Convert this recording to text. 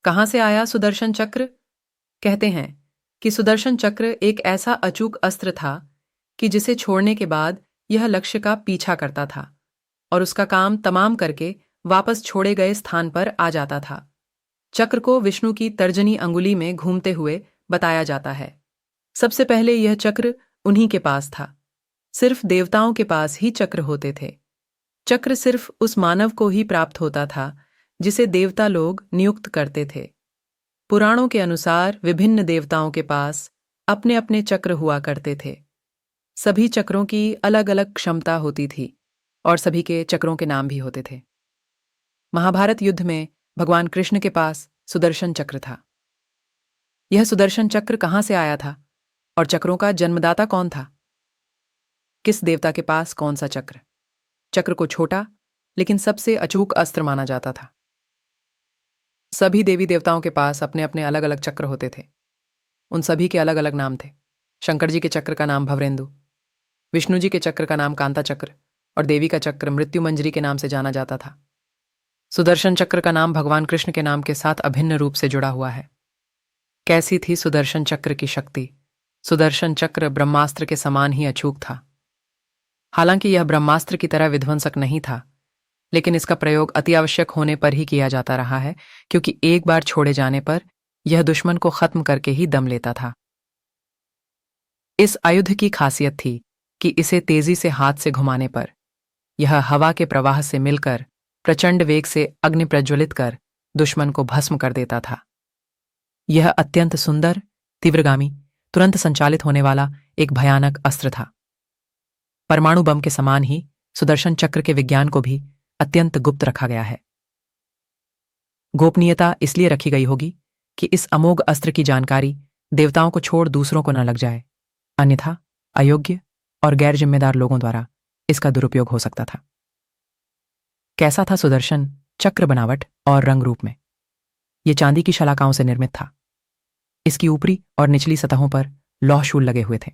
कहाँ से आया सुदर्शन चक्र? कहते हैं कि सुदर्शन चक्र एक ऐसा अचूक अस्त्र था कि जिसे छोड़ने के बाद यह लक्ष्य का पीछा करता था और उसका काम तमाम करके वापस छोड़े गए स्थान पर आ जाता था। चक्र को विष्णु की तर्जनी अंगुली में घूमते हुए बताया जाता है। सबसे पहले यह चक्र उन्हीं के पास था। सिर्फ देवताओं के पास ही चक्र होते थे। चक्र सिर्फ उस मानव को ही प्राप्त होता था जिसे देवता लोग नियुक्त करते थे। पुराणों के अनुसार विभिन्न देवताओं के पास अपने अपने चक्र हुआ करते थे। सभी चक्रों की अलग अलग क्षमता होती थी और सभी के चक्रों के नाम भी होते थे। महाभारत युद्ध में भगवान कृष्ण के पास सुदर्शन चक्र था। यह सुदर्शन चक्र कहाँ से आया था और चक्रों का जन्मदाता कौन था? किस देवता के पास कौन सा चक्र? चक्र को छोटा लेकिन सबसे अचूक अस्त्र माना जाता था। सभी देवी देवताओं के पास अपने अपने अलग अलग चक्र होते थे। उन सभी के अलग अलग नाम थे। शंकर जी के चक्र का नाम भवरेंदु, विष्णु जी के चक्र का नाम कांता चक्र और देवी का चक्र मृत्युमंजरी के नाम से जाना जाता था। सुदर्शन चक्र का नाम भगवान कृष्ण के नाम के साथ अभिन्न रूप से जुड़ा हुआ है। कैसी थी सुदर्शन चक्र की शक्ति? सुदर्शन चक्र ब्रह्मास्त्र के समान ही अचूक था। हालांकि यह ब्रह्मास्त्र की तरह विध्वंसक नहीं था, लेकिन इसका प्रयोग अति आवश्यक होने पर ही किया जाता रहा है, क्योंकि एक बार छोड़े जाने पर यह दुश्मन को खत्म करके ही दम लेता था। इस आयुध की खासियत थी कि इसे तेजी से हाथ से घुमाने पर यह हवा के प्रवाह से मिलकर प्रचंड वेग से अग्नि प्रज्वलित कर दुश्मन को भस्म कर देता था। यह अत्यंत सुंदर, तीव्रगामी, तुरंत संचालित होने वाला एक भयानक अस्त्र था। परमाणु बम के समान ही सुदर्शन चक्र के विज्ञान को भी अत्यंत गुप्त रखा गया है। गोपनीयता इसलिए रखी गई होगी कि इस अमोघ अस्त्र की जानकारी देवताओं को छोड़ दूसरों को न लग जाए, अन्यथा अयोग्य और गैर जिम्मेदार लोगों द्वारा इसका दुरुपयोग हो सकता था। कैसा था सुदर्शन चक्र बनावट और रंग रूप में? यह चांदी की शलाकाओं से निर्मित था। इसकी ऊपरी और निचली सतहों पर लौह शूल लगे हुए थे।